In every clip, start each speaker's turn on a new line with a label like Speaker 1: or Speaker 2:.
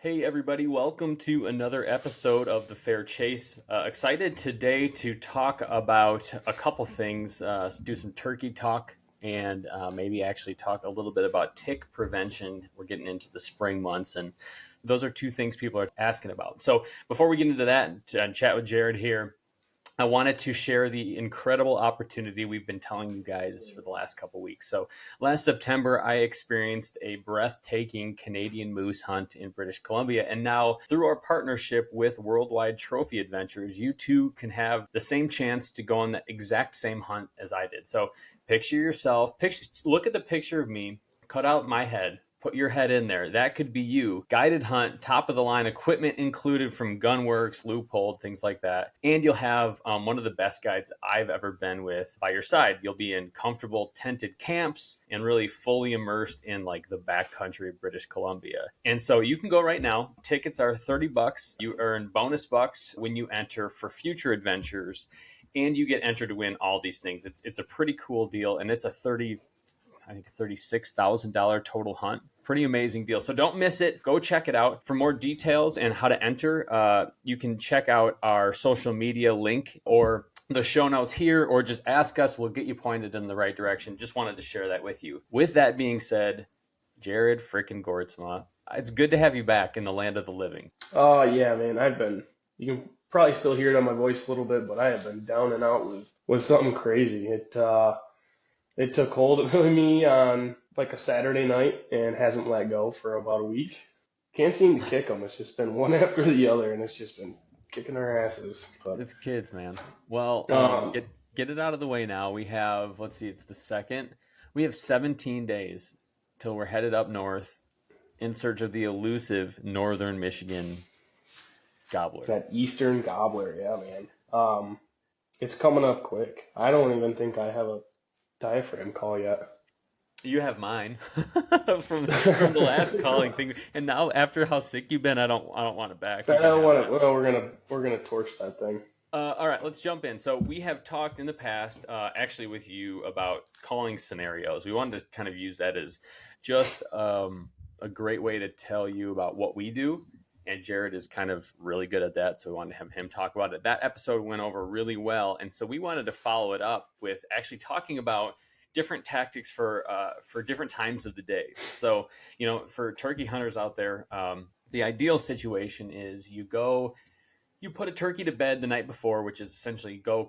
Speaker 1: Hey everybody, welcome to another episode of The Fair Chase. Excited today to talk about a couple things, do some turkey talk, and maybe actually talk a little bit about tick prevention. We're getting into the spring months, and those are two things people are asking about. So before we get into that and chat with Jared here, I wanted to share the incredible opportunity we've been telling you guys for the last couple weeks. So last September, I experienced a breathtaking Canadian moose hunt in British Columbia. And now through our partnership with Worldwide Trophy Adventures, you too can have the same chance to go on the exact same hunt as I did. So picture yourself, look at the picture of me, cut out my head, put your head in there. That could be you. Guided hunt, top of the line equipment included from Gunworks, Loophole, things like that. And you'll have one of the best guides I've ever been with by your side. You'll be in comfortable tented camps and really fully immersed in like the backcountry of British Columbia. And so you can go right now. Tickets are $30. You earn bonus bucks when you enter for future adventures, and you get entered to win all these things. It's a pretty cool deal, and it's a $36,000 total hunt. Pretty amazing deal. So don't miss it. Go check it out. For more details and how to enter, you can check out our social media link or the show notes here, or just ask us. We'll get you pointed in the right direction. Just wanted to share that with you. With that being said, Jared frickin' Gortzma, it's good to have you back in the land of the living.
Speaker 2: Oh yeah, man. You can probably still hear it on my voice a little bit, but I have been down and out with something crazy. It took hold of me on like a Saturday night and hasn't let go for about a week. Can't seem to kick them. It's just been one after the other, and it's just been kicking our asses. But
Speaker 1: It's kids, man. Well, get it out of the way now. We have, let's see, it's the second. We have 17 days till we're headed up north in search of the elusive northern Michigan gobbler.
Speaker 2: that Eastern gobbler, yeah, man. It's coming up quick. I don't even think I have a diaphragm call yet.
Speaker 1: You have mine from the last calling thing, and now after how sick you've been, I don't want it back.
Speaker 2: I don't want to. Well, we're gonna torch that thing.
Speaker 1: All right, let's jump in. So we have talked in the past, actually with you, about calling scenarios. We wanted to kind of use that as just a great way to tell you about what we do. And Jared is kind of really good at that, so we wanted to have him talk about it. That episode went over really well, and so we wanted to follow it up with actually talking about different tactics for different times of the day. So, for turkey hunters out there, the ideal situation is you put a turkey to bed the night before, which is essentially go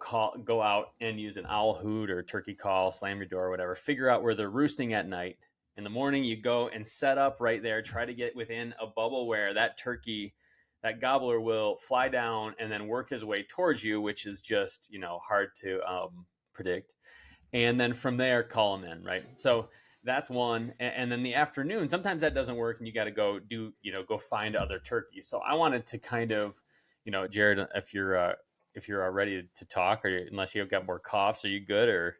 Speaker 1: out and use an owl hoot or turkey call, slam your door, or whatever. Figure out where they're roosting at night. In the morning, you go and set up right there. Try to get within a bubble where that gobbler will fly down and then work his way towards you, which is just hard to predict. And then from there, call them in, right? So that's one. And then the afternoon, sometimes that doesn't work, and you got to go find other turkeys. So I wanted to kind of, Jared, if you're ready to talk, or unless you've got more coughs, are you good? Or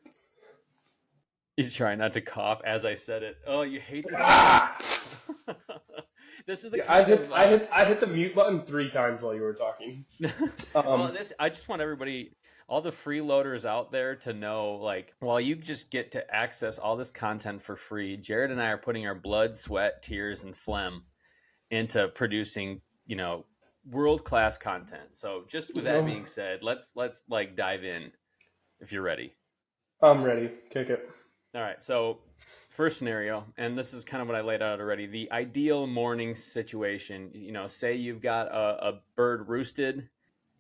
Speaker 1: he's trying not to cough as I said it. Oh, you hate this. This is the
Speaker 2: I hit the mute button 3 times while you were talking.
Speaker 1: Well, I just want everybody, all the freeloaders out there, to know, like, while you just get to access all this content for free, Jared and I are putting our blood, sweat, tears, and phlegm into producing, world-class content. So just with that being said, let's like dive in if you're ready.
Speaker 2: I'm ready. Kick it.
Speaker 1: All right. So first scenario, and this is kind of what I laid out already, the ideal morning situation, say you've got a bird roosted,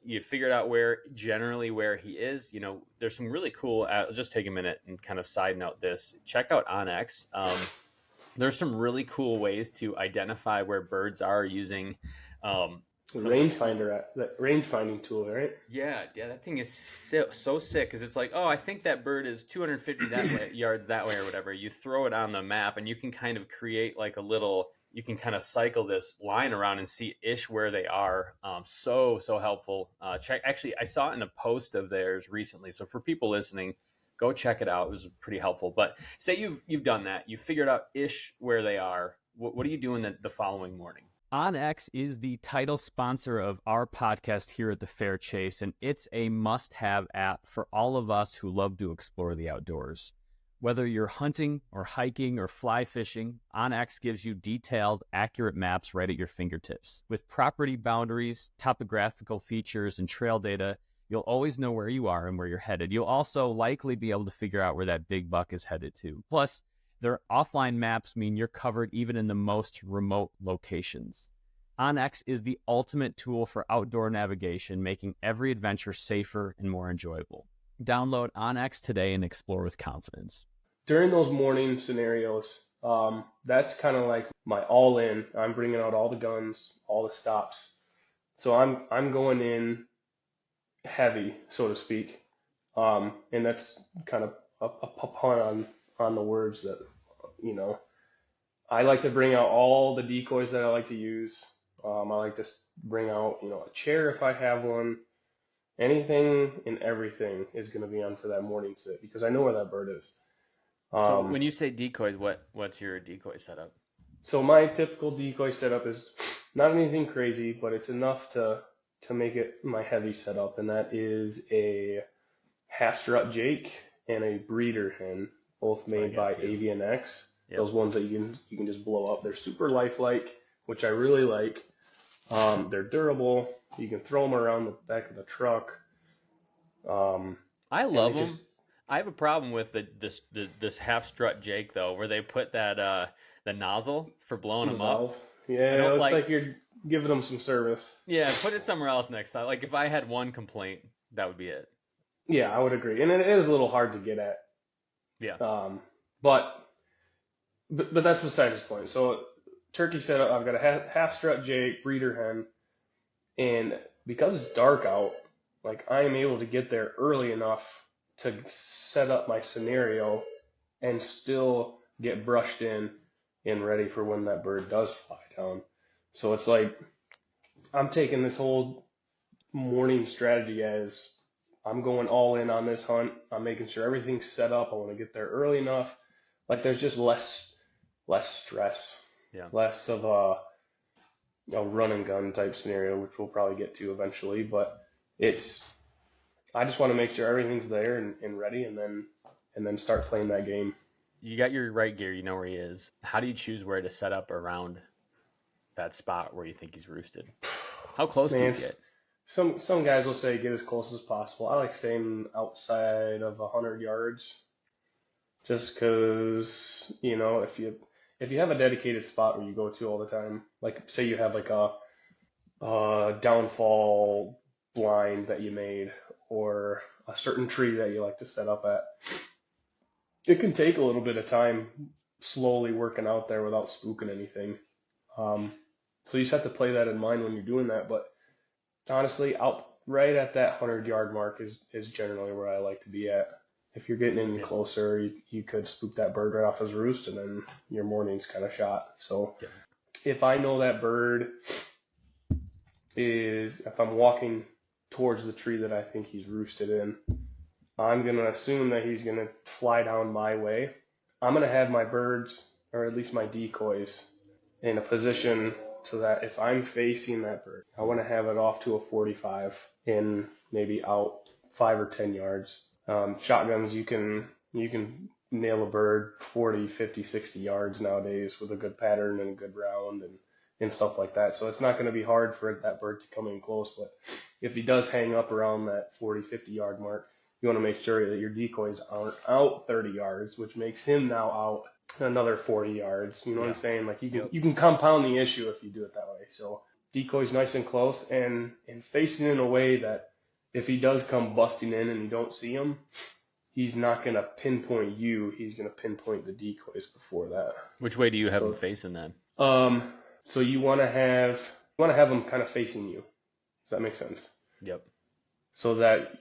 Speaker 1: you figured out where he is. There's some really cool, just take a minute and kind of side note this. Check out Onyx. There's some really cool ways to identify where birds are using
Speaker 2: that range-finding tool, right?
Speaker 1: Yeah, that thing is so sick, because it's like, oh, I think that bird is 250 yards that way or whatever. You throw it on the map, and you can kind of create like you can kind of cycle this line around and see where they are. So helpful. Actually, I saw it in a post of theirs recently. So for people listening, go check it out. It was pretty helpful. But say you've done that, you figured out where they are. What are you doing the following morning? OnX is the title sponsor of our podcast here at the Fair Chase, and it's a must-have app for all of us who love to explore the outdoors.
Speaker 3: Whether you're hunting or hiking or fly fishing, OnX gives you detailed, accurate maps right at your fingertips. With property boundaries, topographical features, and trail data, you'll always know where you are and where you're headed. You'll also likely be able to figure out where that big buck is headed to. Plus, their offline maps mean you're covered even in the most remote locations. OnX is the ultimate tool for outdoor navigation, making every adventure safer and more enjoyable. Download OnX today and explore with confidence.
Speaker 2: During those morning scenarios, that's kind of like my all in. I'm bringing out all the guns, all the stops. So I'm going in heavy, so to speak. And that's kind of a pun on the words that, I like to bring out all the decoys that I like to use. I like to bring out, a chair if I have one. Anything and everything is going to be on for that morning sit because I know where that bird is.
Speaker 1: So when you say decoys, what's your decoy setup?
Speaker 2: So my typical decoy setup is not anything crazy, but it's enough to make it my heavy setup, and that is a half strut Jake and a breeder hen, both made by Avian X. Yep. Those ones that you can just blow up. They're super lifelike, which I really like. They're durable. You can throw them around the back of the truck.
Speaker 1: I love them. I have a problem with this half strut Jake though, where they put that the nozzle for blowing them up.
Speaker 2: Yeah, it looks like you're giving them some service.
Speaker 1: Yeah, put it somewhere else next time. Like if I had one complaint, that would be it.
Speaker 2: Yeah, I would agree, and it is a little hard to get at.
Speaker 1: Yeah.
Speaker 2: But that's besides the point. So turkey setup, I've got a half strut Jake, breeder hen, and because it's dark out, like I am able to get there early enough to set up my scenario and still get brushed in and ready for when that bird does fly down. So it's like I'm taking this whole morning strategy as I'm going all in on this hunt. I'm making sure everything's set up. I want to get there early enough. Like there's just less stress, less of a run and gun type scenario, which we'll probably get to eventually. But I just want to make sure everything's there and ready, and then start playing that game.
Speaker 1: You got your right gear. You know where he is. How do you choose where to set up around that spot where you think he's roosted? How close do you get?
Speaker 2: Some guys will say get as close as possible. I like staying outside of 100 yards, just because if you have a dedicated spot where you go to all the time, like say you have like a downfall blind that you made or a certain tree that you like to set up at, it can take a little bit of time slowly working out there without spooking anything. So you just have to play that in mind when you're doing that. But honestly, out right at that 100-yard mark is generally where I like to be at. If you're getting in closer, you could spook that bird right off his roost, and then your morning's kind of shot. So if I know that bird if I'm walking towards the tree that I think he's roosted in, I'm going to assume that he's going to fly down my way. I'm going to have my birds, or at least my decoys, in a position so that if I'm facing that bird, I want to have it off to a 45 in maybe out 5 or 10 yards. Shotguns, you can nail a bird 40, 50, 60 yards nowadays with a good pattern and a good round and stuff like that. So it's not going to be hard for that bird to come in close. But if he does hang up around that 40, 50 yard mark, you want to make sure that your decoys aren't out 30 yards, which makes him now out another 40 yards. You know what I'm saying? Like you can compound the issue if you do it that way. So decoys nice and close and facing in a way that if he does come busting in and you don't see him, he's not going to pinpoint you. He's going to pinpoint the decoys before that.
Speaker 1: Which way do you have him facing then?
Speaker 2: So you want to have him kind of facing you. Does that make sense?
Speaker 1: Yep.
Speaker 2: So that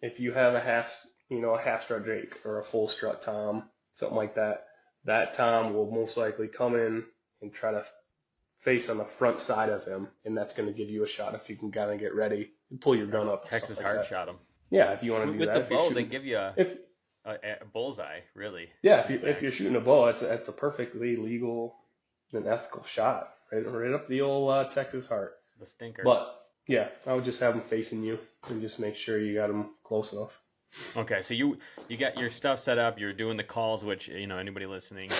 Speaker 2: if you have a half strut Jake or a full strut Tom, something like that, that Tom will most likely come in and try to face on the front side of him, and that's going to give you a shot if you can kind of get ready and pull your gun up.
Speaker 1: Texas hard shot him.
Speaker 2: Yeah, if you want to do
Speaker 1: with
Speaker 2: that.
Speaker 1: With the bow, they give you a bullseye, really.
Speaker 2: Yeah, if you're shooting a bow, it's a perfectly legal and ethical shot, right up the old Texas heart.
Speaker 1: The stinker.
Speaker 2: But yeah, I would just have them facing you and just make sure you got them close enough.
Speaker 1: Okay, so you got your stuff set up. You're doing the calls, which anybody listening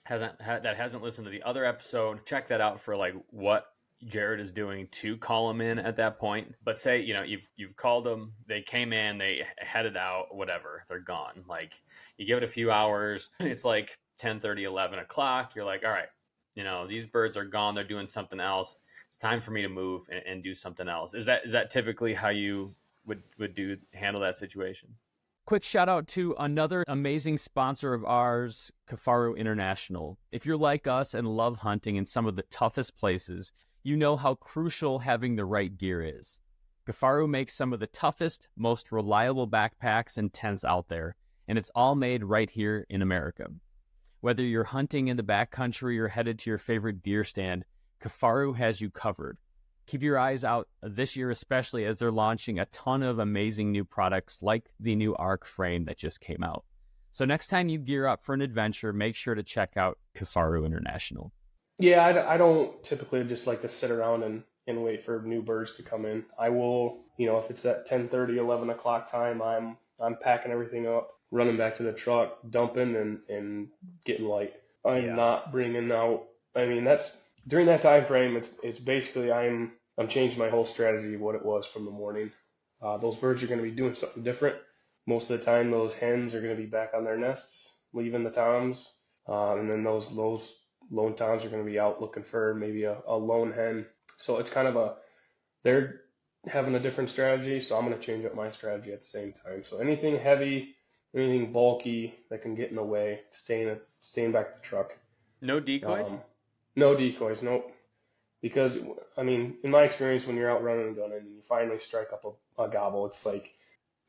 Speaker 1: that hasn't listened to the other episode, check that out for like what Jared is doing to call them in at that point. But say you've called them, they came in, they headed out, whatever, they're gone. Like you give it a few hours, it's like 10:30, 11 o'clock. You're like, all right, these birds are gone. They're doing something else. It's time for me to move and do something else. Is that typically how you would handle that situation?
Speaker 3: Quick shout out to another amazing sponsor of ours, Kifaru International. If you're like us and love hunting in some of the toughest places, you know how crucial having the right gear is. Kifaru makes some of the toughest, most reliable backpacks and tents out there, and it's all made right here in America. Whether you're hunting in the backcountry or headed to your favorite deer stand, Kifaru has you covered. Keep your eyes out this year, especially as they're launching a ton of amazing new products like the new Arc frame that just came out. So next time you gear up for an adventure, make sure to check out Kifaru International.
Speaker 2: Yeah, I don't typically just like to sit around and wait for new birds to come in. I will, if it's at 10:30, 11 o'clock time, I'm packing everything up, running back to the truck, dumping and getting light. I'm not bringing out. I mean, that's during that time frame. It's basically I'm changing my whole strategy of what it was from the morning. Those birds are going to be doing something different. Most of the time, those hens are going to be back on their nests, leaving the toms, and then those lone toms are going to be out looking for maybe a lone hen. So it's kind of they're having a different strategy, so I'm going to change up my strategy at the same time. So anything heavy, anything bulky that can get in the way, staying back at the truck.
Speaker 1: No decoys?
Speaker 2: No decoys, nope. Because, I mean, in my experience, when you're out running and gunning and you finally strike up a gobble, it's like,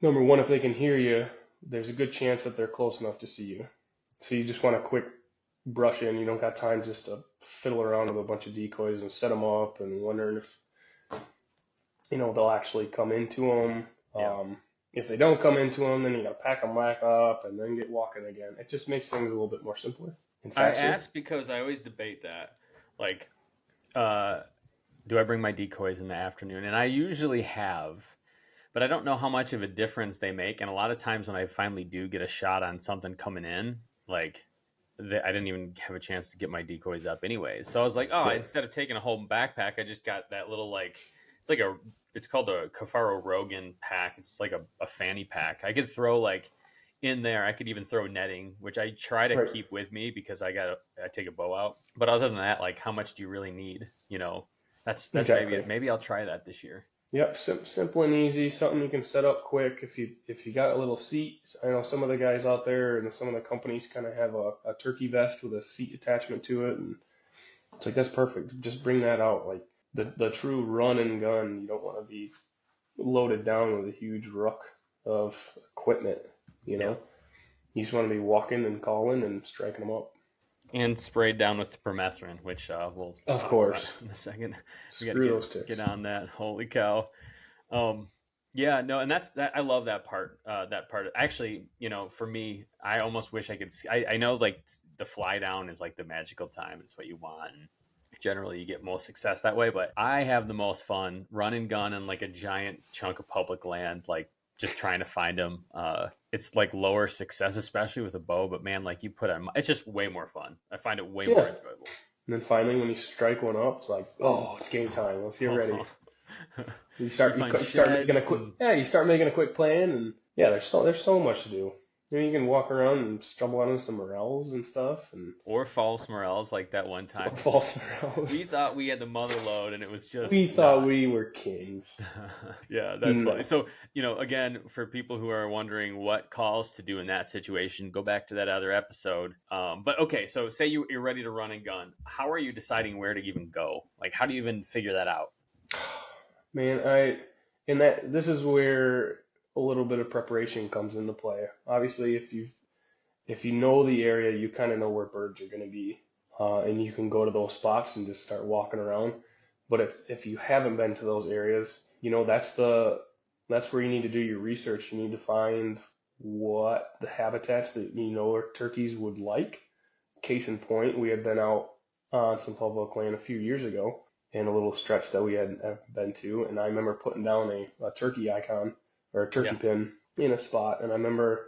Speaker 2: number one, if they can hear you, there's a good chance that they're close enough to see you. So you just want a quick brush in. You don't got time just to fiddle around with a bunch of decoys and set them up and wondering if, they'll actually come into them.
Speaker 1: Yeah.
Speaker 2: If they don't come into them, then you got to pack them back up and then get walking again. It just makes things a little bit more simpler and
Speaker 1: I
Speaker 2: faster.
Speaker 1: ask because I always debate that. Like, do I bring my decoys in the afternoon? And I usually have, but I don't know how much of a difference they make. And a lot of times when I finally do get a shot on something coming in, like I didn't even have a chance to get my decoys up anyways. So I was like, oh, instead of taking a whole backpack, I just got that little it's called a Kifaru Rogan pack. It's like a fanny pack. I could throw in there. I could even throw netting, which I try to keep with me because I take a bow out. But other than that, how much do you really need? That's
Speaker 2: Exactly.
Speaker 1: maybe I'll try that this year.
Speaker 2: Yep, simple and easy, something you can set up quick. If you got a little seat, I know some of the guys out there and some of the companies kind of have a turkey vest with a seat attachment to it, and it's like that's perfect. Just bring that out, like the true run and gun. You don't want to be loaded down with a huge ruck of equipment. You just want to be walking and calling and striking them up.
Speaker 1: And sprayed down with permethrin, which we'll
Speaker 2: of course
Speaker 1: in a second. We got
Speaker 2: Screw those
Speaker 1: to
Speaker 2: ticks.
Speaker 1: get on that. Holy cow! Yeah, no, and that's that. I love that part. Actually, for me, I almost wish I could. I know the fly down is the magical time. It's what you want. And generally, you get most success that way. But I have the most fun run and gun in a giant chunk of public land, just trying to find them. It's lower success, especially with a bow, but man, you put on, it's just way more fun. I find it way more enjoyable.
Speaker 2: And then finally, when you strike one up, it's like, oh, it's game time. Let's get ready. You start making a quick plan, and there's so much to do. You can walk around and stumble onto some morels and stuff,
Speaker 1: or false morels like that one time.
Speaker 2: False morels.
Speaker 1: We thought we had the mother load, and it was just
Speaker 2: thought we were kings.
Speaker 1: Yeah, that's funny. So again, for people who are wondering what calls to do in that situation, go back to that other episode. But okay, so say you're ready to run and gun. How are you deciding where to even go? How do you even figure that out?
Speaker 2: Man, this is where a little bit of preparation comes into play. Obviously, if you know the area, you kind of know where birds are going to be, and you can go to those spots and just start walking around. But if you haven't been to those areas, that's where you need to do your research. You need to find what the habitats that turkeys would like. Case in point, we had been out on some public land a few years ago in a little stretch that we hadn't been to, and I remember putting down a turkey icon or a turkey pin in a spot, and I remember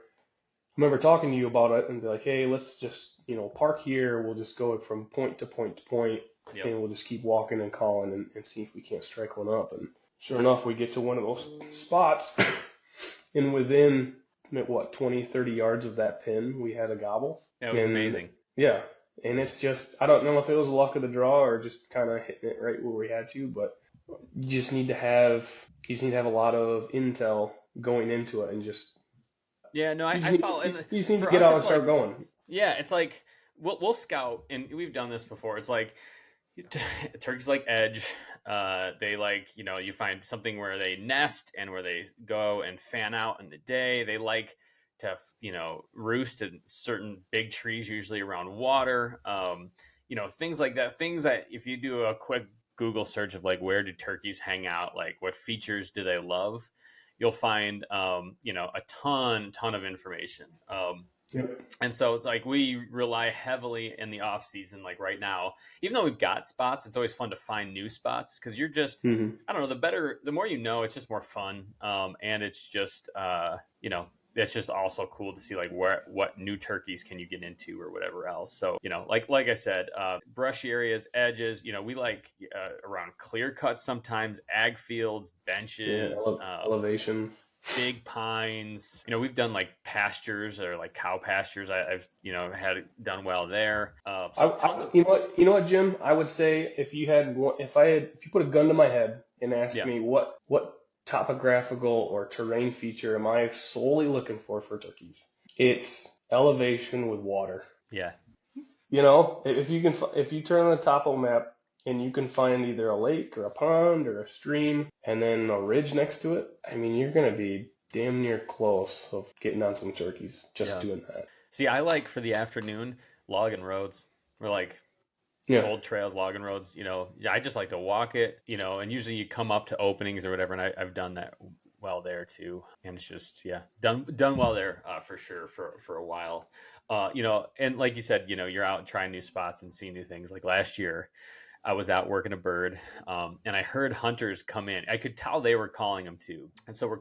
Speaker 2: talking to you about it and be like, hey, let's just, park here. We'll just go from point to point to point,
Speaker 1: Yep.
Speaker 2: and we'll just keep walking and calling and see if we can't strike one up. And sure enough, we get to one of those spots, and within, 20, 30 yards of that pin, we had a gobble.
Speaker 1: That was amazing.
Speaker 2: Yeah. And it's just, I don't know if it was luck of the draw or just kind of hitting it right where we had to, but you just need to have a lot of intel going into it and just,
Speaker 1: Yeah, no, I follow. And
Speaker 2: you just need to
Speaker 1: for
Speaker 2: get
Speaker 1: us,
Speaker 2: out and
Speaker 1: it's
Speaker 2: start
Speaker 1: like,
Speaker 2: going.
Speaker 1: yeah, it's like we'll scout, and we've done this before. It's like turkeys like edge. They like, you find something where they nest and where they go and fan out in the day. They like to, roost in certain big trees, usually around water. Things like that. Things that if you do a quick Google search of like where do turkeys hang out, like what features do they love, you'll find, a ton of information.
Speaker 2: Yep.
Speaker 1: And so it's like we rely heavily in the off season, like right now, even though we've got spots, it's always fun to find new spots because you're just,
Speaker 2: Mm-hmm.
Speaker 1: I don't know, the more it's just more fun. And it's just, it's just also cool to see like what new turkeys can you get into or whatever else. So, like I said, brushy areas, edges, we like around clear cuts sometimes, ag fields, benches,
Speaker 2: Elevation.
Speaker 1: big pines. We've done like pastures or like cow pastures. I've had it done well there.
Speaker 2: You know what, Jim? I would say if you put a gun to my head and asked me what topographical or terrain feature am I solely looking for turkeys, it's elevation with water.
Speaker 1: Yeah.
Speaker 2: If you turn on the topo map and you can find either a lake or a pond or a stream and then a ridge next to it, I mean, you're going to be damn near close of getting on some turkeys just doing that.
Speaker 1: See, I like for the afternoon logging roads. We're like old trails, logging roads, I just like to walk it, and usually you come up to openings or whatever. And I've done that well there too. And it's just, done well there for sure for a while. And like you said, you're out trying new spots and seeing new things. Like last year, I was out working a bird, and I heard hunters come in. I could tell they were calling him too. And so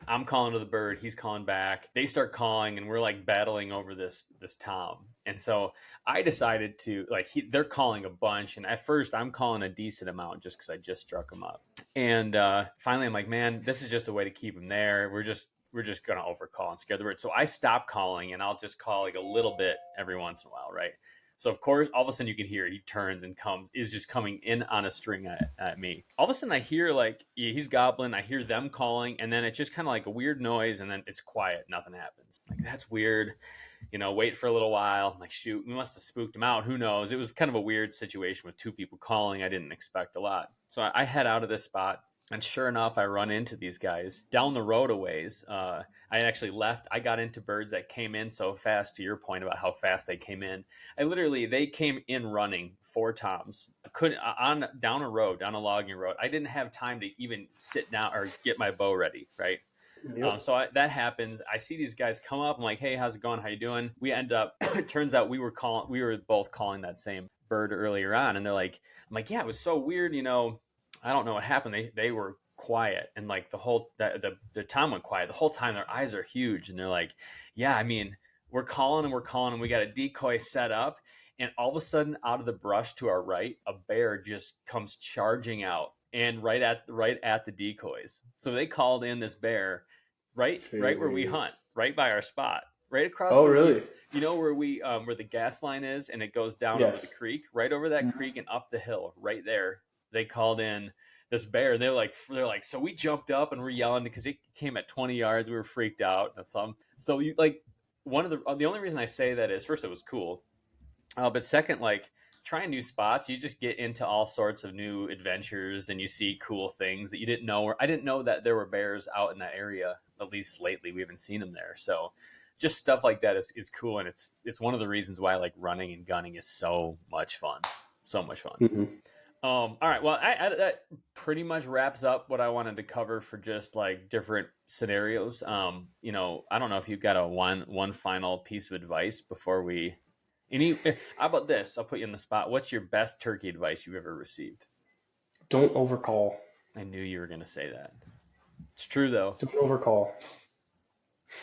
Speaker 1: I'm calling to the bird, he's calling back. They start calling, and we're like battling over this tom. And so I decided to, they're calling a bunch. And at first I'm calling a decent amount just because I just struck him up. And finally I'm like, man, this is just a way to keep him there. We're just going to overcall and scare the bird. So I stop calling, and I'll just call like a little bit every once in a while, right? So of course, all of a sudden you can hear he turns and is just coming in on a string at me. All of a sudden I hear like he's gobbling. I hear them calling, and then it's just kind of like a weird noise, and then it's quiet. Nothing happens. Like, that's weird. Wait for a little while. I'm like, shoot, we must have spooked him out. Who knows? It was kind of a weird situation with two people calling. I didn't expect a lot. So I head out of this spot. And sure enough, I run into these guys down the road a ways. I actually left. I got into birds that came in so fast, to your point about how fast they came in. They came in running 4 toms. Down a logging road. I didn't have time to even sit down or get my bow ready, right?
Speaker 2: Yep.
Speaker 1: That happens. I see these guys come up. I'm like, hey, how's it going? How you doing? We end up, it turns out we were both calling that same bird earlier on. And they're like, I'm like, yeah, it was so weird, I don't know what happened. They were quiet, and like the tom went quiet the whole time. Their eyes are huge, and they're like, yeah, I mean, we're calling and we got a decoy set up, and all of a sudden out of the brush to our right, a bear just comes charging out and right at the decoys. So they called in this bear right where we hunt, right by our spot, right across
Speaker 2: really?
Speaker 1: Where the gas line is, and it goes down over the creek, right over that creek and up the hill, right there. They called in this bear, and they're like, so we jumped up and we're yelling because it came at 20 yards. We were freaked out. So you like the only reason I say that is, first, it was cool. But second, like trying new spots, you just get into all sorts of new adventures, and you see cool things that you didn't know. Or I didn't know that there were bears out in that area. At least lately, we haven't seen them there. So just stuff like that is cool. And it's one of the reasons why like running and gunning is so much fun. So much fun.
Speaker 2: Mm-hmm.
Speaker 1: All right. Well, that pretty much wraps up what I wanted to cover for just like different scenarios. I don't know if you've got one final piece of advice before we. How about this? I'll put you in the spot. What's your best turkey advice you've ever received?
Speaker 2: Don't overcall.
Speaker 1: I knew you were going to say that. It's true though.
Speaker 2: Don't overcall.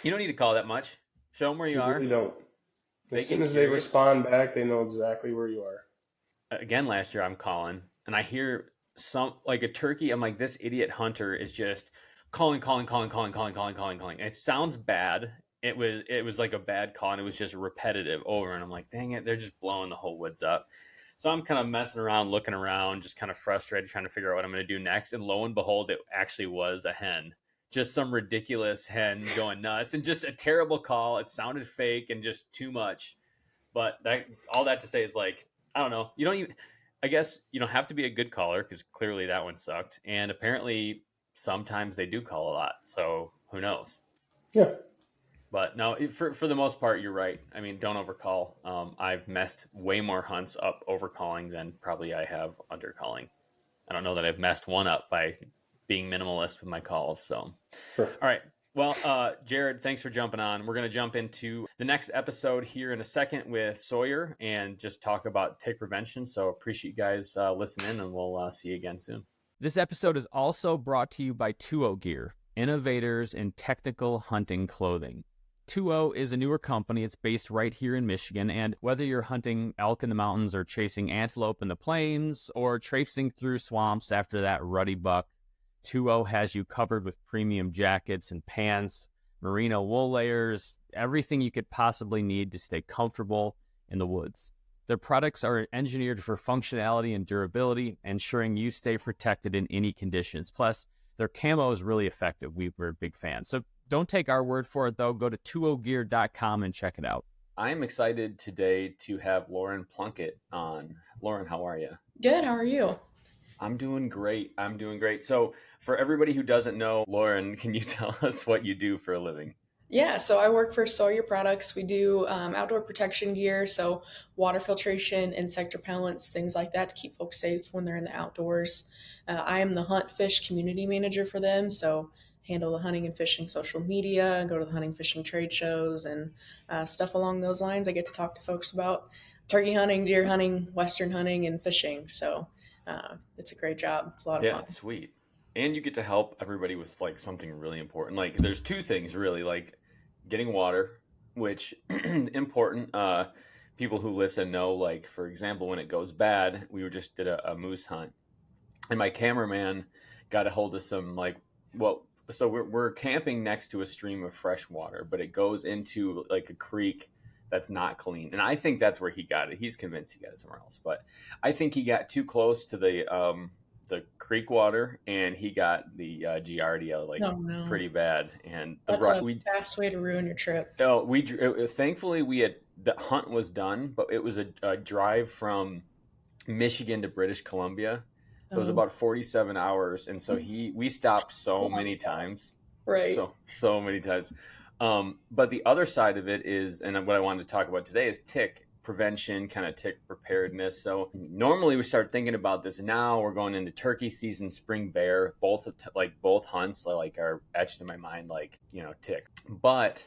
Speaker 1: You don't need to call that much. Show them where you
Speaker 2: You really
Speaker 1: are.
Speaker 2: don't.
Speaker 1: They
Speaker 2: As soon
Speaker 1: get
Speaker 2: as they
Speaker 1: curious.
Speaker 2: respond back, they know exactly where you are.
Speaker 1: Again, last year I'm calling and I hear some like a turkey. I'm like, this idiot hunter is just calling. It sounds bad. It was like a bad call and it was just repetitive over. And I'm like, dang it, they're just blowing the whole woods up. So I'm kind of messing around, looking around, just kind of frustrated, trying to figure out what I'm going to do next. And lo and behold, it actually was a hen. Just some ridiculous hen going nuts and just a terrible call. It sounded fake and just too much. But that all that to say is like, I don't know. You don't even. I guess you don't have to be a good caller because clearly that one sucked. And apparently sometimes they do call a lot. So who knows?
Speaker 2: Yeah.
Speaker 1: But no, for the most part, you're right. I mean, don't overcall. I've messed way more hunts up overcalling than probably I have undercalling. I don't know that I've messed one up by being minimalist with my calls. So, all
Speaker 2: Sure.
Speaker 1: right. Well, Jared, thanks for jumping on. We're going to jump into the next episode here in a second with Sawyer and just talk about tick prevention. So appreciate you guys listening, and we'll see you again soon.
Speaker 3: This episode is also brought to you by 2O Gear, innovators in technical hunting clothing. 2O is a newer company. It's based right here in Michigan, and whether you're hunting elk in the mountains or chasing antelope in the plains or traipsing through swamps after that ruddy buck, 2O has you covered with premium jackets and pants, merino wool layers, everything you could possibly need to stay comfortable in the woods. Their products are engineered for functionality and durability, ensuring you stay protected in any conditions. Plus, their camo is really effective. We're big fans. So don't take our word for it, though. Go to 2ogear.com and check it out.
Speaker 1: I'm excited today to have Lauren Plunkett on. Lauren, how are you?
Speaker 4: Good. How are you?
Speaker 1: I'm doing great. So, for everybody who doesn't know, Lauren, can you tell us what you do for a living?
Speaker 4: Yeah, so I work for Sawyer Products. We do outdoor protection gear, so water filtration, insect repellents, things like that to keep folks safe when they're in the outdoors. I am the hunt fish community manager for them, so handle the hunting and fishing social media, go to the hunting fishing trade shows, and stuff along those lines. I get to talk to folks about turkey hunting, deer hunting, western hunting, and fishing. So it's a great job. It's a lot of
Speaker 1: Yeah,
Speaker 4: fun.
Speaker 1: sweet. And you get to help everybody with like something really important. Like there's two things really, like getting water, which important. People who listen know, like for example, when it goes bad, we just did a moose hunt, and my cameraman got a hold of some like, well, so we're camping next to a stream of fresh water, but it goes into like a creek that's not clean, and I think that's where he got it. He's convinced he got it somewhere else, but I think he got too close to the creek water, and he got the Giardia like
Speaker 4: Oh no,
Speaker 1: pretty bad. And
Speaker 4: that's a
Speaker 1: we
Speaker 4: fast way to ruin your trip.
Speaker 1: oh thankfully we had the hunt was done, but it was a drive from Michigan to British Columbia, so it was
Speaker 4: Um,
Speaker 1: about 47 hours, and so we stopped so many
Speaker 4: nonstop.
Speaker 1: times,
Speaker 4: Right.
Speaker 1: so many times. But the other side of it is, and what I wanted to talk about today is tick prevention, kind of tick preparedness. So normally we start thinking about this now. We're going into turkey season, spring bear, both hunts like are etched in my mind, like tick. But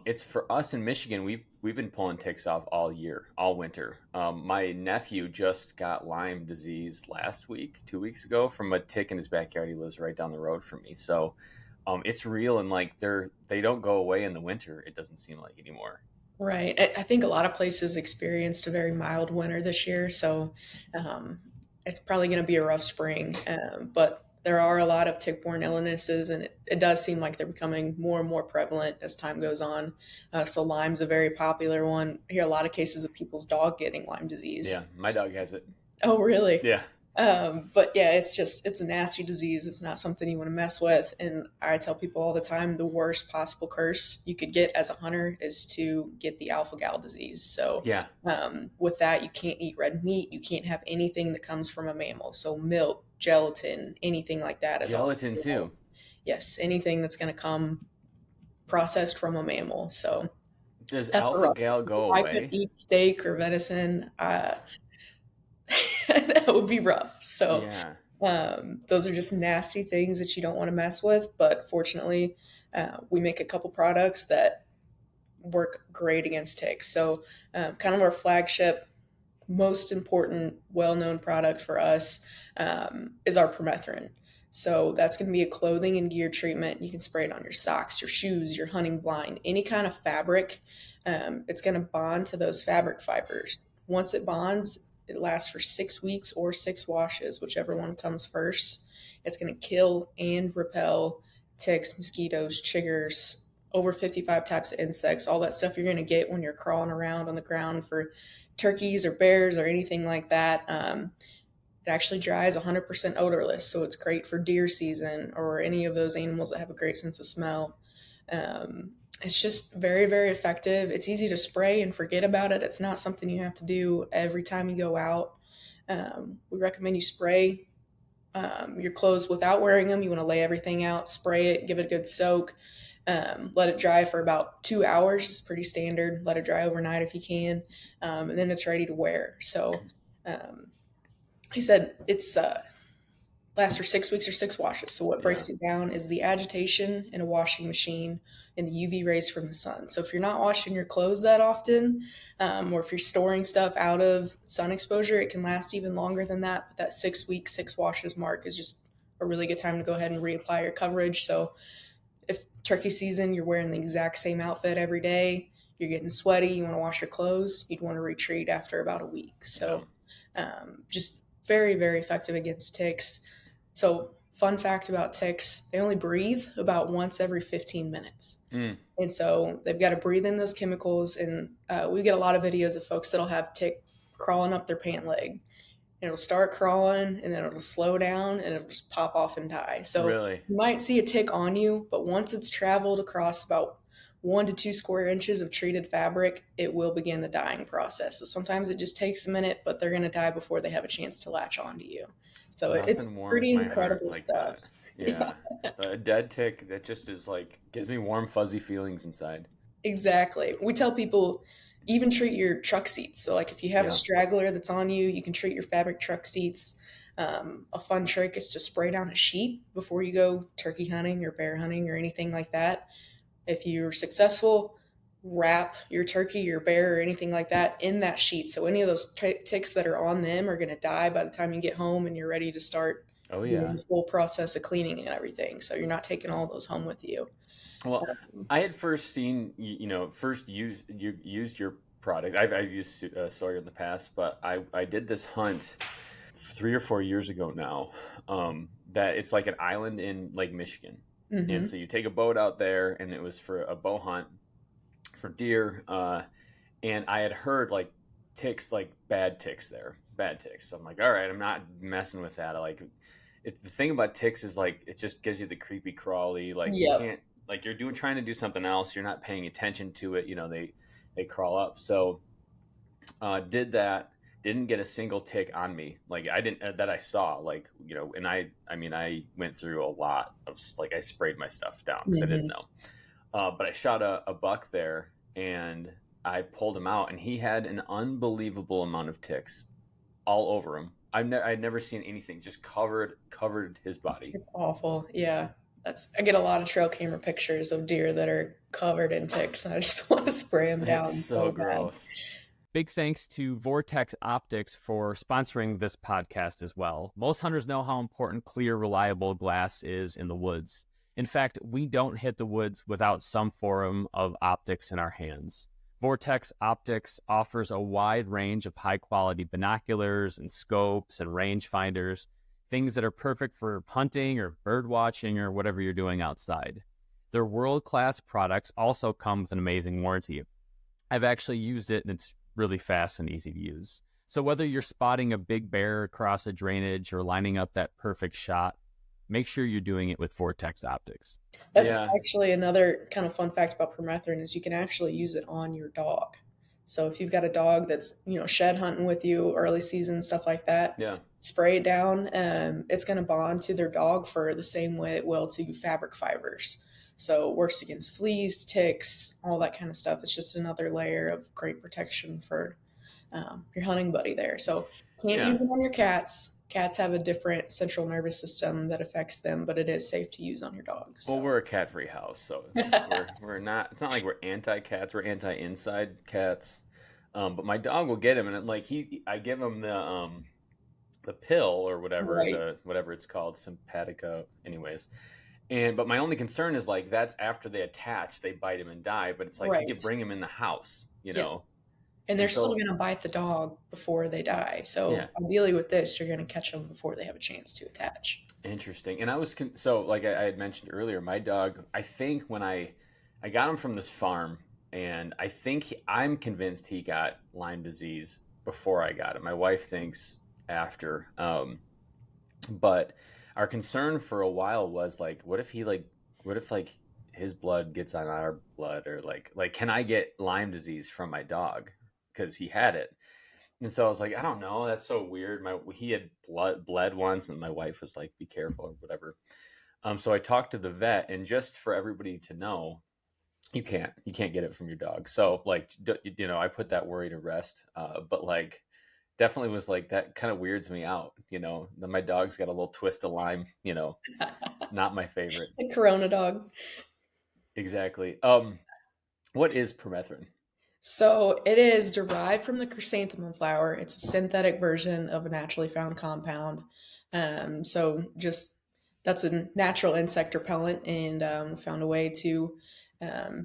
Speaker 1: it's for us in Michigan. We've been pulling ticks off all year, all winter. My nephew just got Lyme disease last week, 2 weeks ago, from a tick in his backyard. He lives right down the road from me, so it's real, and like they don't go away in the winter. It doesn't seem like anymore.
Speaker 4: Right. I think a lot of places experienced a very mild winter this year, so um, it's probably going to be a rough spring. But there are a lot of tick-borne illnesses, and it does seem like they're becoming more and more prevalent as time goes on. So Lyme's a very popular one. I hear a lot of cases of people's dog getting Lyme disease.
Speaker 1: Yeah, my dog has it.
Speaker 4: Oh, really?
Speaker 1: Yeah,
Speaker 4: But yeah, it's a nasty disease. It's not something you want to mess with. And I tell people all the time, the worst possible curse you could get as a hunter is to get the alpha gal disease. So
Speaker 1: yeah.
Speaker 4: with that, you can't eat red meat. You can't have anything that comes from a mammal. So milk, gelatin, anything like that is all.
Speaker 1: Gelatin too.
Speaker 4: Yes, anything that's going to come processed from a mammal. So
Speaker 1: Does
Speaker 4: that's a
Speaker 1: alpha
Speaker 4: rough.
Speaker 1: gal go
Speaker 4: If I could
Speaker 1: away?
Speaker 4: eat steak or venison, that would be rough. So
Speaker 1: Yeah.
Speaker 4: those are just nasty things that you don't want to mess with. But fortunately, we make a couple products that work great against ticks. So, kind of our flagship, most important, well known product for us is our Permethrin. So that's going to be a clothing and gear treatment. You can spray it on your socks, your shoes, your hunting blind, any kind of fabric. It's going to bond to those fabric fibers. Once it bonds, it lasts for 6 weeks or 6 washes, whichever one comes first. It's going to kill and repel ticks, mosquitoes, chiggers, over 55 types of insects, all that stuff you're going to get when you're crawling around on the ground for turkeys or bears or anything like that. It actually dries 100% odorless, so it's great for deer season or any of those animals that have a great sense of smell. It's just very, very effective. It's easy to spray and forget about it. It's not something you have to do every time you go out. We recommend you spray your clothes without wearing them. You want to lay everything out, spray it, give it a good soak. Let it dry for about 2 hours. It's pretty standard. Let it dry overnight if you can, and then it's ready to wear. So he said it's lasts for 6 weeks or 6 washes. So what breaks it down is the agitation in a washing machine and the UV rays from the sun. So if you're not washing your clothes that often, or if you're storing stuff out of sun exposure, it can last even longer than that. But that 6 week, 6 washes mark is just a really good time to go ahead and reapply your coverage. So if turkey season, you're wearing the exact same outfit every day, you're getting sweaty, you want to wash your clothes, you'd want to retreat after about a week. So just very, very effective against ticks. So fun fact about ticks, they only breathe about once every 15 minutes. And so they've got to breathe in those chemicals. And we get a lot of videos of folks that'll have tick crawling up their pant leg. And it'll start crawling and then it'll slow down and it'll just pop off and die. So you might see a tick on you, but once it's traveled across about 1 to 2 square inches of treated fabric, it will begin the dying process. So sometimes it just takes a minute, but they're going to die before they have a chance to latch onto you. So it's pretty incredible stuff.
Speaker 1: Yeah. A dead tick that just is like, gives me warm, fuzzy feelings inside.
Speaker 4: Exactly. We tell people, even treat your truck seats. So like if you have a straggler that's on you, you can treat your fabric truck seats. A fun trick is to spray down a sheet before you go turkey hunting or bear hunting or anything like that. If you're successful, wrap your turkey, your bear, or anything like that in that sheet. So any of those ticks that are on them are going to die by the time you get home and you're ready to start doing the full process of cleaning and everything. So you're not taking all those home with you.
Speaker 1: Well, I had first seen, used your product. I've used Sawyer in the past, but I did this hunt 3 or 4 years ago now. That it's like an island in Lake Michigan. And so you take a boat out there, and it was for a bow hunt for deer. And I had heard like ticks, like bad ticks. So I'm like, all right, I'm not messing with that. It's the thing about ticks is like, it just gives you the creepy crawly, like you can't, like you're trying to do something else. You're not paying attention to it. They crawl up. So, did that. Didn't get a single tick on me. Like I didn't, that I saw, and I went through a lot of, like, I sprayed my stuff down because I didn't know. But I shot a buck there and I pulled him out and he had an unbelievable amount of ticks all over him. I'd never seen anything, just covered his body.
Speaker 4: It's awful. Yeah. I get a lot of trail camera pictures of deer that are covered in ticks and I just want to spray them down.
Speaker 1: It's so gross.
Speaker 4: Bad.
Speaker 3: Big thanks to Vortex Optics for sponsoring this podcast as well. Most hunters know how important clear, reliable glass is in the woods. In fact, we don't hit the woods without some form of optics in our hands. Vortex Optics offers a wide range of high-quality binoculars and scopes and rangefinders, things that are perfect for hunting or bird watching or whatever you're doing outside. Their world-class products also come with an amazing warranty. I've actually used it, and it's really fast and easy to use. So whether you're spotting a big bear across a drainage or lining up that perfect shot, make sure you're doing it with Vortex Optics.
Speaker 4: That's actually another kind of fun fact about Permethrin is you can actually use it on your dog. So if you've got a dog that's, shed hunting with you, early season, stuff like that, spray it down. It's going to bond to their dog for the same way it will to fabric fibers. So it works against fleas, ticks, all that kind of stuff. It's just another layer of great protection for your hunting buddy there. So can't use it on your cats. Cats have a different central nervous system that affects them, but it is safe to use on your dogs. So.
Speaker 1: Well, we're a cat-free house, so we're not. It's not like we're anti-cats. We're anti-inside cats. But my dog will get him, and I give him the pill or whatever,
Speaker 4: Right.
Speaker 1: whatever it's called, Sympatica, anyways. But my only concern is like that's after they attach, they bite him and die. But it's like he could
Speaker 4: Right.
Speaker 1: bring him in the house,
Speaker 4: Yes. And they're
Speaker 1: And
Speaker 4: still
Speaker 1: so
Speaker 4: going to bite the dog before they die.
Speaker 1: yeah,
Speaker 4: So ideally with this, you're going to catch them before they have a chance to attach.
Speaker 1: interesting. And so like I had mentioned earlier, my dog. I think when I got him from this farm, and I'm convinced he got Lyme disease before I got him. My wife thinks after. But our concern for a while was like, what if like his blood gets on our blood, or like can I get Lyme disease from my dog because he had it? And so I was like, I don't know, that's so weird. He had bled once, and my wife was like, be careful or whatever. So I talked to the vet, and just for everybody to know, you can't get it from your dog. So like, I put that worry to rest. But like, definitely was like that kind of weirds me out. Then my dog's got a little twist of Lyme. Not my favorite.
Speaker 4: The Corona dog.
Speaker 1: Exactly. What is permethrin?
Speaker 4: So it is derived from the chrysanthemum flower. It's a synthetic version of a naturally found compound. So just that's a natural insect repellent, and we found a way to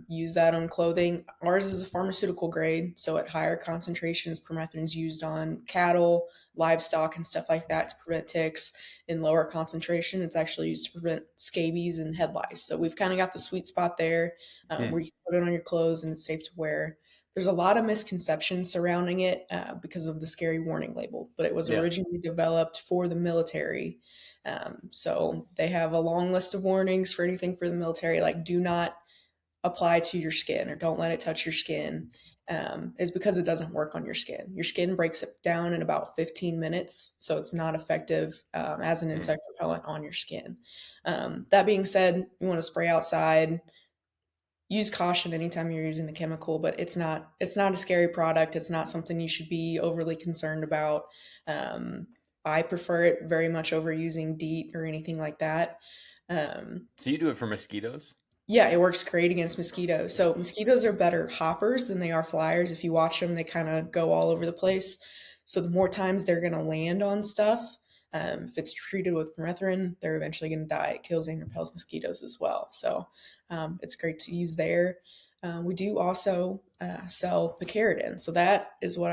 Speaker 4: use that on clothing. Ours is a pharmaceutical grade, so at higher concentrations, permethrin is used on cattle, livestock, and stuff like that to prevent ticks. In lower concentration, it's actually used to prevent scabies and head lice. So we've kind of got the sweet spot there, where you can put it on your clothes and it's safe to wear. There's a lot of misconceptions surrounding it because of the scary warning label, but it was
Speaker 1: Yeah.
Speaker 4: originally developed for the military. So they have a long list of warnings for anything for the military, like do not apply to your skin or don't let it touch your skin, is because it doesn't work on your skin. Your skin breaks it down in about 15 minutes, so it's not effective as an insect repellent on your skin. That being said, you want to spray outside. Use caution anytime you're using the chemical, but it's not a scary product. It's not something you should be overly concerned about. Um, I prefer it very much over using DEET or anything like that.
Speaker 1: So you do it for mosquitoes?
Speaker 4: Yeah, it works great against mosquitoes. So mosquitoes are better hoppers than they are flyers. If you watch them, they kind of go all over the place. So the more times they're going to land on stuff, if it's treated with permethrin, they're eventually going to die. It kills and repels mosquitoes as well. So it's great to use there. We do also sell picaridin. So that is what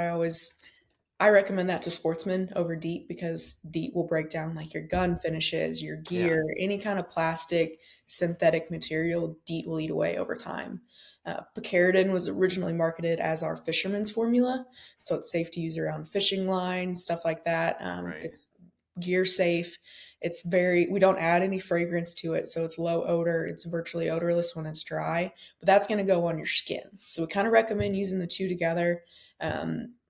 Speaker 4: I recommend that to sportsmen over DEET, because DEET will break down like your gun finishes, your
Speaker 1: Yeah.
Speaker 4: gear, any kind of plastic, synthetic material. DEET will eat away over time. Picaridin was originally marketed as our fisherman's formula, so it's safe to use around fishing lines, stuff like that.
Speaker 1: Right.
Speaker 4: It's gear safe. We don't add any fragrance to it, so it's low odor. It's virtually odorless when it's dry, but that's going to go on your skin. So we kind of recommend using the two together.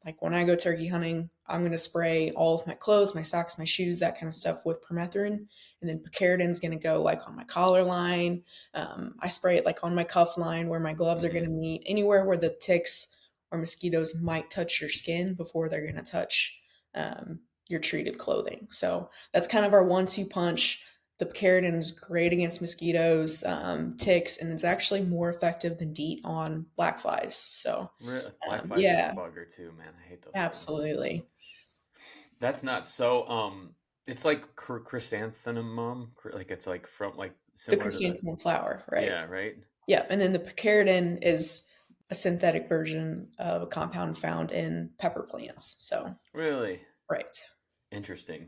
Speaker 4: Like when I go turkey hunting, I'm going to spray all of my clothes, my socks, my shoes, that kind of stuff with permethrin. And then picaridin is going to go like on my collar line. I spray it like on my cuff line where my gloves are going to meet, anywhere where the ticks or mosquitoes might touch your skin before they're going to touch your treated clothing. So that's kind of our 1-2 punch. The picaridin is great against mosquitoes, ticks, and it's actually more effective than DEET on black flies. So
Speaker 1: Black flies are
Speaker 4: yeah,
Speaker 1: a bugger too, man. I hate those things.
Speaker 4: absolutely.
Speaker 1: That's not so. It's like chrysanthemum, like it's like from like
Speaker 4: The
Speaker 1: similar to the.
Speaker 4: chrysanthemum flower, right?
Speaker 1: Yeah, right.
Speaker 4: Yeah, and then the picaridin is a synthetic version of a compound found in pepper plants. So,
Speaker 1: Really
Speaker 4: right.
Speaker 1: interesting.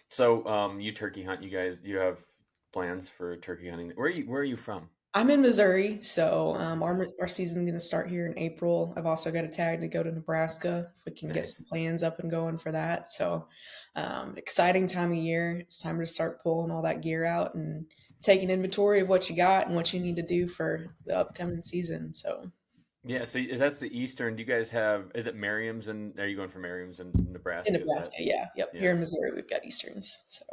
Speaker 1: So, you turkey hunt. You have plans for turkey hunting. Where are you from?
Speaker 4: I'm in Missouri, so our season's going to start here in April. I've also got a tag to go to Nebraska if we can get
Speaker 1: Nice.
Speaker 4: some plans up and going for that. So, exciting time of year. It's time to start pulling all that gear out and taking inventory of what you got and what you need to do for the upcoming season. So,
Speaker 1: Yeah, so that's the Eastern. Do you guys have? Is it Merriam's, and are you going for Merriam's in Nebraska?
Speaker 4: in
Speaker 1: Is that?
Speaker 4: Nebraska, yeah, yep.
Speaker 1: Yeah,
Speaker 4: Here in Missouri, we've got Easterns. So,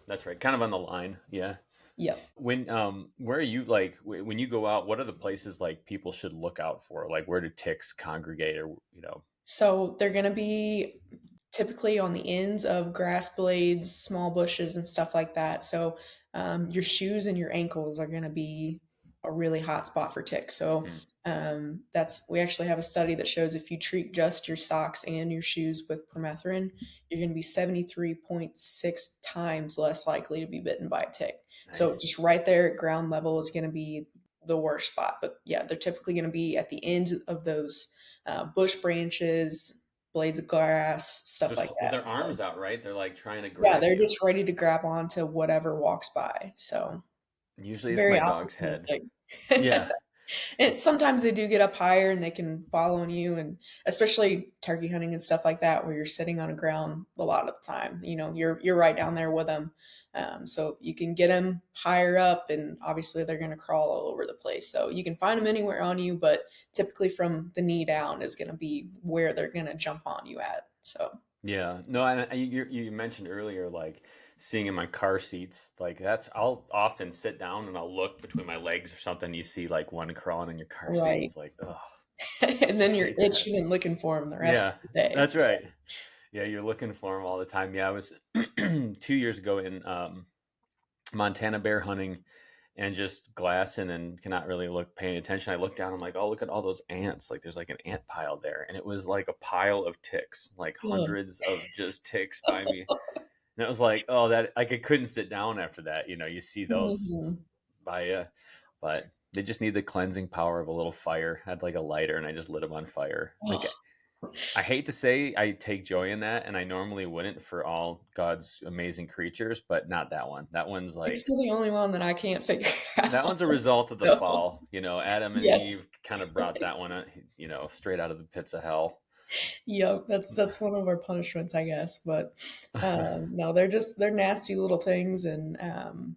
Speaker 1: that's right. Kind of on the line. Yeah.
Speaker 4: yep.
Speaker 1: Where are you like when you go out? What are the places like people should look out for? Like where do ticks congregate, or
Speaker 4: So they're going to be typically on the ends of grass blades, small bushes, and stuff like that. So your shoes and your ankles are going to be a really hot spot for ticks. So We actually have a study that shows if you treat just your socks and your shoes with permethrin, you're going to be 73.6 times less likely to be bitten by a tick. So
Speaker 1: Nice.
Speaker 4: just right there at ground level is going to be the worst spot. But yeah, they're typically going to be at the ends of those bush branches, blades of grass, stuff
Speaker 1: Just
Speaker 4: like
Speaker 1: with
Speaker 4: that.
Speaker 1: their
Speaker 4: So
Speaker 1: arms out, right? They're like trying to
Speaker 4: yeah,
Speaker 1: grab
Speaker 4: they're
Speaker 1: you.
Speaker 4: just ready to grab onto whatever walks by. So
Speaker 1: Usually it's
Speaker 4: very
Speaker 1: my dog's head.
Speaker 4: opportunistic.
Speaker 1: Yeah.
Speaker 4: And sometimes they do get up higher and they can fall on you, and especially turkey hunting and stuff like that, where you're sitting on the ground a lot of the time. You're right down there with them, so you can get them higher up, and obviously they're going to crawl all over the place. So you can find them anywhere on you, but typically from the knee down is going to be where they're going to jump on you at. So
Speaker 1: Yeah. No, and you mentioned earlier, like seeing them on car seats. Like I'll often sit down and I'll look between my legs or something. You see like one crawling in your car seat.
Speaker 4: right,
Speaker 1: It's like, oh,
Speaker 4: and
Speaker 1: I
Speaker 4: then you're
Speaker 1: hate that.
Speaker 4: itching and looking for them the rest
Speaker 1: Yeah,
Speaker 4: of the day.
Speaker 1: that's right. Yeah, you're looking for them all the time. Yeah, I was 2 years ago in Montana bear hunting and just glassing and cannot really paying attention. I looked down, I'm like, oh, look at all those ants. Like there's like an ant pile there. And it was like a pile of ticks, like
Speaker 4: Ugh.
Speaker 1: hundreds of just ticks by me. And it was like, oh, that like I couldn't sit down after that. You see those
Speaker 4: Mhm.
Speaker 1: by but they just need the cleansing power of a little fire. I had like a lighter and I just lit them on fire. Like
Speaker 4: Ugh.
Speaker 1: I hate to say I take joy in that, and I normally wouldn't for all God's amazing creatures, but not that one. That one's
Speaker 4: It's
Speaker 1: like
Speaker 4: the only one that I can't figure
Speaker 1: that
Speaker 4: out.
Speaker 1: one's a result of the
Speaker 4: So,
Speaker 1: fall. Adam and
Speaker 4: yes.
Speaker 1: Eve kind of brought that one, straight out of the pits of hell.
Speaker 4: Yep, that's one of our punishments, I guess. But no, they're nasty little things, and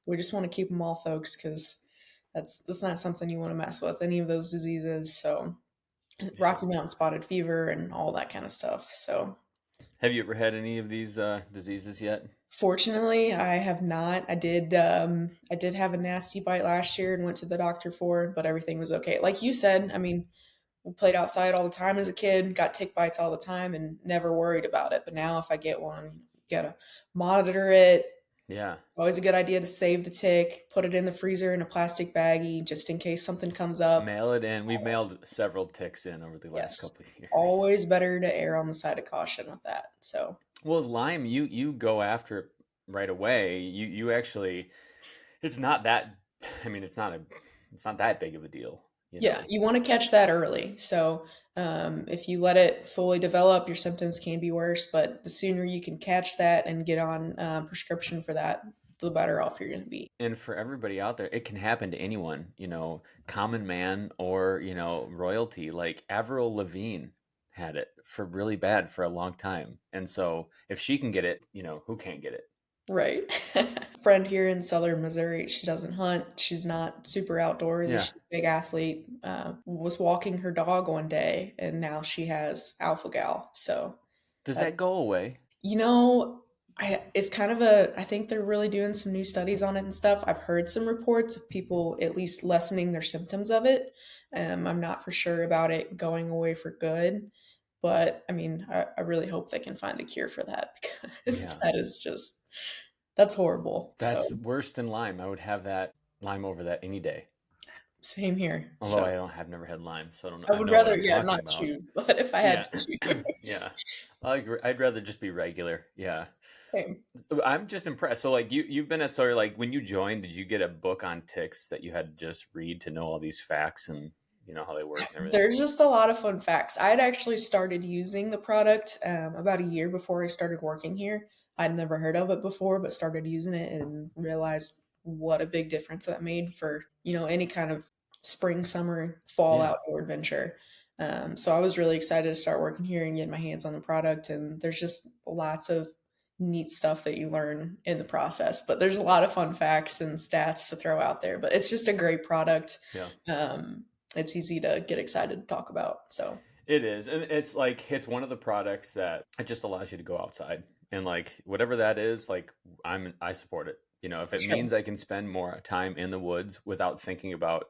Speaker 4: we just want to keep them all, folks, because that's not something you want to mess with. Any of those diseases, so
Speaker 1: Yeah.
Speaker 4: Rocky Mountain spotted fever and all that kind of stuff. So
Speaker 1: Have you ever had any of these diseases yet?
Speaker 4: fortunately, I have not. I did have a nasty bite last year and went to the doctor for it, but everything was okay. Like you said, I mean, we played outside all the time as a kid, got tick bites all the time, and never worried about it. But now, if I get one, you gotta monitor it.
Speaker 1: Yeah.
Speaker 4: It's always a good idea to save the tick, put it in the freezer in a plastic baggie just in case something comes up.
Speaker 1: Mail it in. We've mailed several ticks in over the last
Speaker 4: Yes,
Speaker 1: couple of years.
Speaker 4: always better to err on the side of caution with that. So,
Speaker 1: Well, Lyme, you go after it right away. You actually, it's not that. I mean, it's not that big of a deal, you
Speaker 4: yeah,
Speaker 1: know.
Speaker 4: you want to catch that early. So, if you let it fully develop, your symptoms can be worse, but the sooner you can catch that and get on prescription for that, the better off you're going to be.
Speaker 1: And for everybody out there, it can happen to anyone, common man or, royalty. Like Avril Lavigne had it for really bad for a long time. And so if she can get it, who can't get it?
Speaker 4: Right. Friend here in southern Missouri, she doesn't hunt. She's not super outdoorsy.
Speaker 1: Yeah.
Speaker 4: She's a big athlete. Was walking her dog one day, and now she has alpha gal. So
Speaker 1: Does that
Speaker 4: that's
Speaker 1: go away?
Speaker 4: you know, it's kind of a. I think they're really doing some new studies on it and stuff. I've heard some reports of people at least lessening their symptoms of it. I'm not for sure about it going away for good, but I mean, I really hope they can find a cure for that because
Speaker 1: Yeah.
Speaker 4: that is just that's horrible. So
Speaker 1: That's worse than Lyme. I would have that Lyme over that any day.
Speaker 4: same here.
Speaker 1: Although
Speaker 4: So
Speaker 1: I've never had Lyme, so I don't know.
Speaker 4: I
Speaker 1: I
Speaker 4: would
Speaker 1: know what
Speaker 4: rather,
Speaker 1: I'm
Speaker 4: yeah,
Speaker 1: talking
Speaker 4: not
Speaker 1: about.
Speaker 4: choose, but if I had
Speaker 1: Yeah.
Speaker 4: to choose,
Speaker 1: Yeah. I'd rather just be regular. Yeah.
Speaker 4: same.
Speaker 1: I'm just impressed. So like you've been at Sawyer, like when you joined, did you get a book on ticks that you had to just read to know all these facts and how they work and everything?
Speaker 4: There's just a lot of fun facts. I had actually started using the product about a year before I started working here. I'd never heard of it before, but started using it and realized what a big difference that made for, any kind of spring, summer, fall
Speaker 1: Yeah.
Speaker 4: outdoor adventure. So I was really excited to start working here and get my hands on the product. And there's just lots of neat stuff that you learn in the process. But there's a lot of fun facts and stats to throw out there. But it's just a great product.
Speaker 1: Yeah.
Speaker 4: It's easy to get excited to talk about. So
Speaker 1: It is. And it's like it's one of the products that it just allows you to go outside. And like whatever that is, like I support it. If it
Speaker 4: sure.
Speaker 1: means I can spend more time in the woods without thinking about,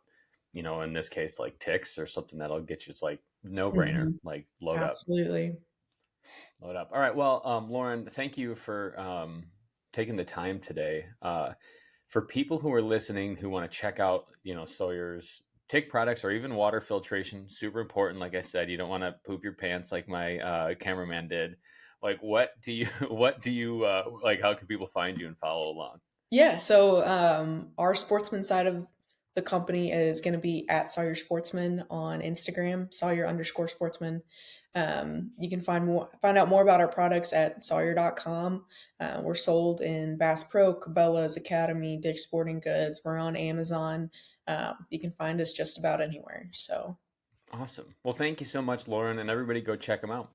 Speaker 1: in this case like ticks or something that'll get you, it's like no brainer.
Speaker 4: Mhm.
Speaker 1: Like load up.
Speaker 4: Absolutely.
Speaker 1: Load up. All right. Well, Lauren, thank you for taking the time today. For people who are listening who want to check out, Sawyer's tick products or even water filtration, super important. Like I said, you don't want to poop your pants like my cameraman did. Like, what do you like? How can people find you and follow along?
Speaker 4: Yeah, so our sportsman side of the company is going to be at Sawyer Sportsman on Instagram, Sawyer_sportsman. You can find out more about our products at Sawyer.com. We're sold in Bass Pro, Cabela's Academy, Dick's Sporting Goods. We're on Amazon. You can find us just about anywhere. So
Speaker 1: Awesome. Well, thank you so much, Lauren, and everybody go check them out.